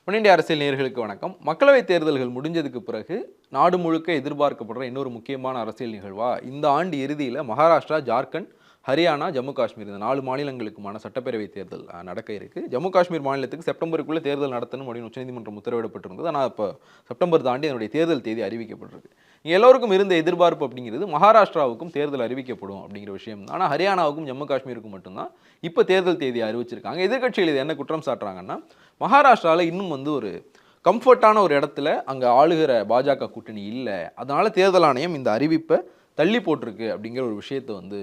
இந்திய அரசியல் நேயர்களுக்கு வணக்கம். மக்களவைத் தேர்தல்கள் முடிஞ்சதுக்கு பிறகு நாடு முழுக்க எதிர்பார்க்கப்படுற இன்னொரு முக்கியமான அரசியல் நிகழ்வா இந்த ஆண்டு இறுதியில் மகாராஷ்டிரா, ஜார்க்கண்ட், ஹரியானா, ஜம்மு காஷ்மீர் இந்த 4 மாநிலங்களுக்குமான சட்டப்பேரவை தேர்தல் நடக்க இருக்கு. ஜம்மு காஷ்மீர் மாநிலத்துக்கு செப்டம்பருக்குள்ள தேர்தல் நடத்தணும் அப்படின்னு உச்சநீதிமன்றம் உத்தரவிடப்பட்டிருந்தது. ஆனால் இப்போ செப்டம்பர் தாண்டி அதனுடைய தேர்தல் தேதி அறிவிக்கப்பட்டிருக்கு. எல்லோருக்கும் இருந்த எதிர்பார்ப்பு அப்படிங்கிறது மகாராஷ்டிராவுக்கும் தேர்தல் அறிவிக்கப்படும் அப்படிங்கிற விஷயம். ஆனால் ஹரியானாவுக்கும் ஜம்மு காஷ்மீருக்கும் மட்டும்தான் இப்போ தேர்தல் தேதி அறிவிச்சிருக்காங்க. எதிர்க்கட்சிகள் இது என்ன குற்றம் சாட்டுறாங்கன்னா, மகாராஷ்டிராவில் இன்னும் ஒரு கம்ஃபர்ட்டான ஒரு இடத்துல அங்கே ஆளுகிற பாஜக கூட்டணி இல்லை, அதனால தேர்தல் ஆணையம் இந்த அறிவிப்பை தள்ளி போட்டிருக்கு அப்படிங்கிற ஒரு விஷயத்தை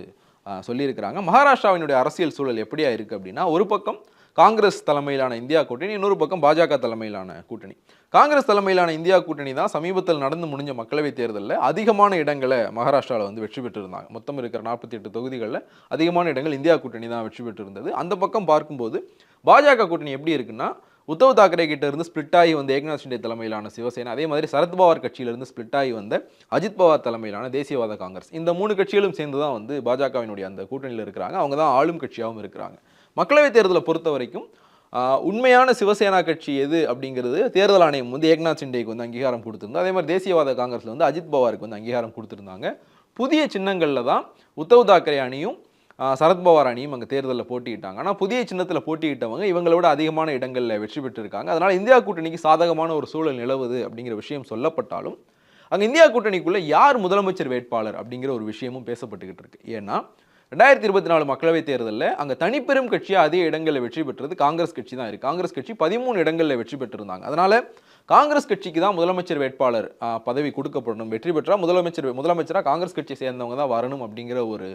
சொல்லியிருக்கிறாங்க. மகாராஷ்டிராவினுடைய அரசியல் சூழல் எப்படியா இருக்குது அப்படின்னா, ஒரு பக்கம் காங்கிரஸ் தலைமையிலான இந்தியா கூட்டணி, இன்னொரு பக்கம் பாஜக தலைமையிலான கூட்டணி. காங்கிரஸ் தலைமையிலான இந்தியா கூட்டணி தான் சமீபத்தில் நடந்து முடிஞ்ச மக்களவைத் தேர்தலில் அதிகமான இடங்களை மகாராஷ்டிராவில் வெற்றி பெற்றிருந்தாங்க. மொத்தம் இருக்கிற 48 தொகுதிகளில் அதிகமான இடங்கள் இந்தியா கூட்டணி தான் வெற்றி பெற்றிருந்தது. அந்த பக்கம் பார்க்கும்போது பாஜக கூட்டணி எப்படி இருக்குன்னா, உத்தவ் தாக்கரே கிட்ட இருந்து ஸ்பிளிட் ஆகி வந்த ஏக்நாத் ஷிண்டே தலைமையிலான சிவசேனா, அதே மாதிரி சரத்பவார் கட்சியிலிருந்து ஸ்பிளிட் ஆகி வந்த அஜித் பவார் தலைமையிலான தேசியவாத காங்கிரஸ், இந்த 3 கட்சிகளும் சேர்ந்து தான் பாஜகவினுடைய அந்த கூட்டணியில் இருக்கிறாங்க. அவங்க தான் ஆளும் கட்சியாகவும் இருக்கிறாங்க. மக்களவைத் தேர்தலை பொறுத்த வரைக்கும் உண்மையான சிவசேனா கட்சி எது அப்படிங்கிறது தேர்தல் ஆணையம் ஏக்நாத் ஷிண்டேக்கு அங்கீகாரம் கொடுத்திருந்தது. அதே மாதிரி தேசியவாத காங்கிரஸ்ல அஜித் பவாருக்கு அங்கீகாரம் கொடுத்திருந்தாங்க. புதிய சின்னங்களில் தான் உத்தவ் தாக்கரே அணியும் சரத்பவார் அணியும் அங்கே தேர்தலில் போட்டியிட்டாங்க. ஆனால் புதிய சின்னத்தில் போட்டியிட்டவங்க இவங்களோட அதிகமான இடங்களில் வெற்றி பெற்றிருக்காங்க. அதனால் இந்தியா கூட்டணிக்கு சாதகமான ஒரு சூழல் நிலவுது அப்படிங்கிற விஷயம் சொல்லப்பட்டாலும், அங்கே இந்தியா கூட்டணிக்குள்ளே யார் முதலமைச்சர் வேட்பாளர் அப்படிங்கிற ஒரு விஷயமும் பேசப்பட்டுக்கிட்டு இருக்கு. ஏன்னா 2024 மக்களவைத் தேர்தலில் அங்கே தனிப்பெரும் கட்சியாக அதிக இடங்களில் வெற்றி பெற்றது காங்கிரஸ் கட்சி தான் இருக்குது. காங்கிரஸ் கட்சி 13 இடங்களில் வெற்றி பெற்றிருந்தாங்க. அதனால் காங்கிரஸ் கட்சிக்கு தான் முதலமைச்சர் வேட்பாளர் பதவி கொடுக்கப்படணும். வெற்றி பெற்றால் முதலமைச்சராக காங்கிரஸ் கட்சியை சேர்ந்தவங்க தான் வரணும் அப்படிங்கிற ஒரு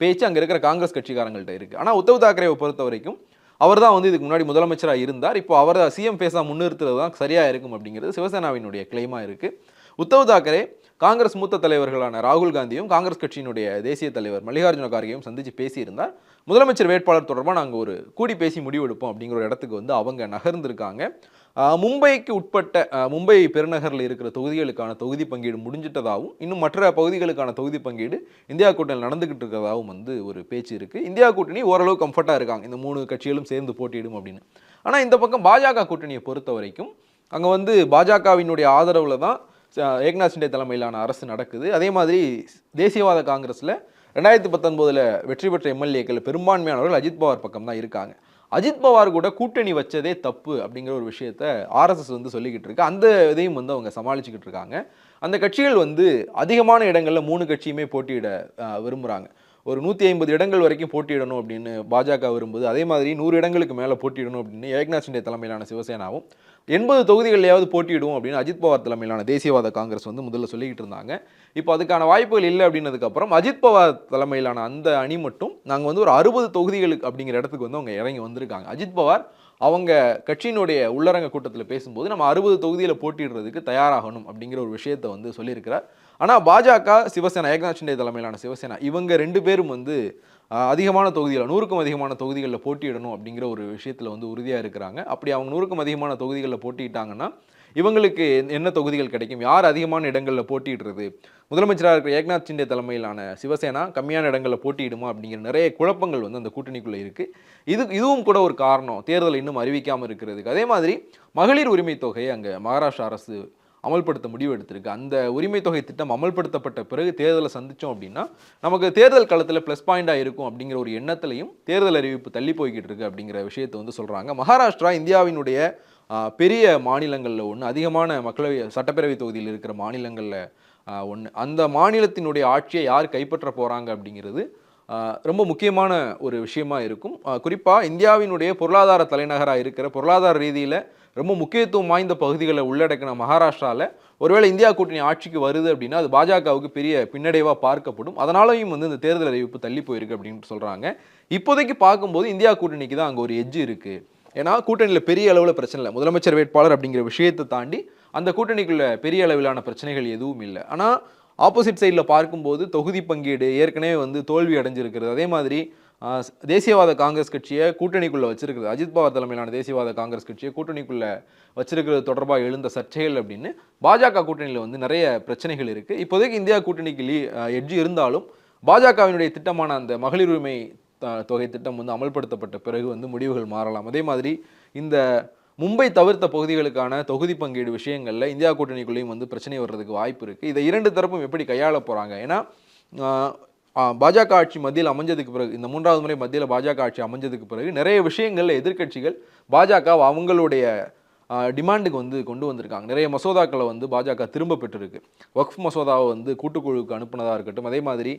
பேச்சு அங்கே இருக்கிற காங்கிரஸ் கட்சிக்காரங்கள்ட்ட இருக்குது. ஆனால் உத்தவ் தாக்கரேவை பொறுத்த வரைக்கும் அவர் தான் இதுக்கு முன்னாடி முதலமைச்சராக இருந்தார். இப்போ அவர் சிஎம் பேச முன்னிறுத்துறது தான் சரியாக இருக்கும் அப்படிங்கிறது சிவசேனாவினுடைய கிளைமாக இருக்குது. உத்தவ் தாக்கரே காங்கிரஸ் மூத்த தலைவர்களான ராகுல் காந்தியும் காங்கிரஸ் கட்சியினுடைய தேசிய தலைவர் மல்லிகார்ஜுன கார்கேயும் சந்தித்து பேசியிருந்தார். முதலமைச்சர் வேட்பாளர் தொடர்பாக நாங்கள் ஒரு கூடி பேசி முடிவெடுப்போம் அப்படிங்கிற ஒரு இடத்துக்கு அவங்க நகர்ந்திருக்காங்க. மும்பைக்கு உட்பட்ட மும்பை பெருநகரில் இருக்கிற தொகுதிகளுக்கான தொகுதி பங்கீடு முடிஞ்சிட்டதாகவும், இன்னும் மற்ற பகுதிகளுக்கான தொகுதி பங்கீடு இந்தியா கூட்டணியில் நடந்துகிட்டு இருக்கிறதாகவும் ஒரு பேச்சு இருக்குது. இந்தியா கூட்டணி ஓரளவு கம்ஃபர்ட்டாக இருக்காங்க, இந்த 3 கட்சிகளும் சேர்ந்து போட்டியிடும் அப்படின்னு. ஆனால் இந்த பக்கம் பாஜக கூட்டணியை பொறுத்த வரைக்கும் அங்கே பாஜகவினுடைய ஆதரவில் தான் ஏக்நாத் ஷிண்டே தலைமையிலான அரசு நடக்குது. அதே மாதிரி தேசியவாத காங்கிரஸில் 2019 வெற்றி பெற்ற எம்எல்ஏக்கள் பெரும்பான்மையானவர்கள் அஜித் பவார் பக்கம் தான் இருக்காங்க. அஜித் பவார் கூட கூட்டணி வச்சதே தப்பு அப்படிங்கிற ஒரு விஷயத்த ஆர்எஸ்எஸ் சொல்லிக்கிட்டு இருக்கு. அந்த இதையும் அவங்க சமாளிச்சுக்கிட்டு இருக்காங்க. அந்த கட்சிகள் அதிகமான இடங்களில் 3 கட்சியுமே போட்டியிட விரும்புகிறாங்க. ஒரு 150 இடங்கள் வரைக்கும் போட்டியிடணும் அப்படின்னு பாஜக விரும்புது. அதே மாதிரி 100 இடங்களுக்கு மேலே போட்டியிடணும் அப்படின்னு ஏக்நாத் ஷிண்டே தலைமையிலான சிவசேனாவும் 80 தொகுதிகளிலேயாவது போட்டியிடுவோம் அப்படின்னு அஜித் பவார் தலைமையிலான தேசியவாத காங்கிரஸ் முதல்ல சொல்லிக்கிட்டு இருந்தாங்க. இப்போ அதுக்கான வாய்ப்புகள் இல்லை அப்படின்னதுக்கப்புறம் அஜித் பவார் தலைமையிலான அந்த அணி மட்டும் நாங்கள் ஒரு 60 தொகுதிகளுக்கு அப்படிங்கிற இடத்துக்கு அவங்க இறங்கி வந்திருக்காங்க. அஜித் பவார் அவங்க கட்சியினுடைய உள்ளரங்க கூட்டத்தில் பேசும்போது நம்ம 60 தொகுதியில் போட்டியிடுறதுக்கு தயாராகணும் அப்படிங்கிற ஒரு விஷயத்தை சொல்லியிருக்கிறார். ஆனால் பாஜக, சிவசேனா, ஏக்நாத் ஷிண்டே தலைமையிலான சிவசேனா இவங்க 2 பேரும் அதிகமான தொகுதிகள் 100க்கும் அதிகமான தொகுதிகளில் போட்டியிடணும் அப்படிங்கிற ஒரு விஷயத்தில் உறுதியாக இருக்கிறாங்க. அப்படி அவங்க 100க்கும் அதிகமான தொகுதிகளில் போட்டியிட்டாங்கன்னா இவங்களுக்கு என்ன தொகுதிகள் கிடைக்கும், யார் அதிகமான இடங்களில் போட்டியிடுறது, முதலமைச்சராக இருக்கிற ஏக்நாத் ஷிண்டே தலைமையிலான சிவசேனா கம்மியான இடங்களில் போட்டியிடுமா அப்படிங்கிற நிறைய குழப்பங்கள் அந்த கூட்டணிக்குள்ளே இருக்குது. இதுவும் கூட ஒரு காரணம் தேர்தலை இன்னும் அறிவிக்காமல் இருக்கிறதுக்கு. அதே மாதிரி மகளிர் உரிமை தொகையை அங்கே மகாராஷ்டிரா அரசு அமல்படுத்த முடிவு எடுத்திருக்கு. அந்த உரிமை தொகை திட்டம் அமல்படுத்தப்பட்ட பிறகு தேர்தலை சந்தித்தோம் அப்படின்னா நமக்கு தேர்தல் களத்தில் ப்ளஸ் பாயிண்டாக இருக்கும் அப்படிங்கிற ஒரு எண்ணத்திலையும் தேர்தல் அறிவிப்பு தள்ளி போய்கிட்டு இருக்கு அப்படிங்கிற விஷயத்தை சொல்கிறாங்க. மகாராஷ்டிரா இந்தியாவினுடைய பெரிய மாநிலங்களில் ஒன்று, அதிகமான சட்டப்பேரவை தொகுதியில் இருக்கிற மாநிலங்களில் ஒன்று. அந்த மாநிலத்தினுடைய ஆட்சியை யார் கைப்பற்ற போகிறாங்க அப்படிங்கிறது ரொம்ப முக்கியமான ஒரு விஷயமா இருக்கும். குறிப்பாக இந்தியாவினுடைய பொருளாதார தலைநகராக இருக்கிற, பொருளாதார ரீதியில் ரொம்ப முக்கியத்துவம் வாய்ந்த பகுதிகளை உள்ளடக்கின மகாராஷ்டிராவில் ஒருவேளை இந்தியா கூட்டணி ஆட்சிக்கு வருது அப்படின்னா அது பாஜகவுக்கு பெரிய பின்னடைவாக பார்க்கப்படும். அதனாலையும் இந்த தேர்தல் அறிவிப்பு தள்ளி போயிருக்கு அப்படின்னு சொல்கிறாங்க. இப்போதைக்கு பார்க்கும்போது இந்தியா கூட்டணிக்கு தான் அங்கே ஒரு எட்ஜ் இருக்குது. ஏன்னா கூட்டணியில் பெரிய அளவில் பிரச்சனை இல்லை. முதலமைச்சர் வேட்பாளர் அப்படிங்கிற விஷயத்தை தாண்டி அந்த கூட்டணிக்குள்ள பெரிய அளவிலான பிரச்சனைகள் எதுவும் இல்லை. ஆனால் ஆப்போசிட் சைடில் பார்க்கும்போது தொகுதி பங்கீடு ஏற்கனவே தோல்வி அடைஞ்சிருக்கிறது. அதே மாதிரி தேசியவாத காங்கிரஸ் கட்சியை கூட்டணிக்குள்ளே வச்சிருக்கிறது, அஜித் பவார் தலைமையிலான தேசியவாத காங்கிரஸ் கட்சியை கூட்டணிக்குள்ளே வச்சிருக்கிறது தொடர்பாக எழுந்த சர்ச்சைகள் அப்படின்னு பாஜக கூட்டணியில் நிறைய பிரச்சனைகள் இருக்குது. இப்போதைக்கு இந்தியா கூட்டணிக்கு எட்ஜ் இருந்தாலும் பாஜகவினுடைய திட்டமான அந்த மகளிர் உரிமை தொகை திட்டம் அமல்படுத்தப்பட்ட பிறகு முடிவுகள் மாறலாம். அதே மாதிரி இந்த மும்பை தவிர்த்த பகுதிகளுக்கான தொகுதி பங்கீடு விஷயங்கள்ல இந்தியா கூட்டணிக்குள்ளேயும் வந்து பிரச்சனை வர்றதுக்கு வாய்ப்பு இருக்கு. இதை இரண்டு தரப்பும் எப்படி கையாள போறாங்க? ஏன்னா பாஜக ஆட்சி மத்தியில் அமைஞ்சதுக்கு பிறகு, இந்த 3வது முறை மத்தியில் பாஜக ஆட்சி அமைஞ்சதுக்கு பிறகு நிறைய விஷயங்கள்ல எதிர்க்கட்சிகள் பாஜக அவங்களுடைய டிமாண்டுக்கு வந்து கொண்டு வந்திருக்காங்க. நிறைய மசோதாக்களை வந்து பாஜக திரும்ப பெற்றிருக்கு. வக்ஃப் மசோதாவை வந்து கூட்டுக்குழுவுக்கு அனுப்புனதாக இருக்கட்டும், அதே மாதிரி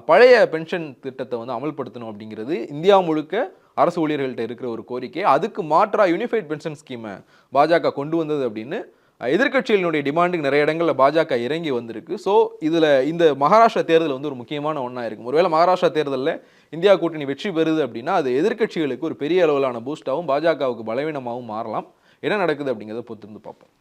பழைய பென்ஷன் திட்டத்தை வந்து அமல்படுத்தணும் அப்படிங்கிறது இந்தியா முழுக்க அரசு ஊழியர்கள்ட்ட இருக்கிற ஒரு கோரிக்கை. அதுக்கு மாற்றா யூனிஃபைட் பென்ஷன் ஸ்கீமை பாஜக கொண்டு வந்தது அப்படின்னு எதிர்க்கட்சிகளினுடைய டிமாண்டுக்கு நிறைய இடங்களில் பாஜக இறங்கி வந்திருக்கு. ஸோ இதில் இந்த மகாராஷ்டிரா தேர்தல் வந்து ஒரு முக்கியமான ஒன்றா இருக்கும். ஒருவேளை மகாராஷ்டிரா தேர்தலில் இந்தியா கூட்டணி வெற்றி பெறுது அப்படின்னா அது எதிர்க்கட்சிகளுக்கு ஒரு பெரிய அளவிலான பூஸ்டாகவும் பாஜகவுக்கு பலவீனமாகவும் மாறலாம். என்ன நடக்குது அப்படிங்கிறத பொறுத்திருந்து பார்ப்போம்.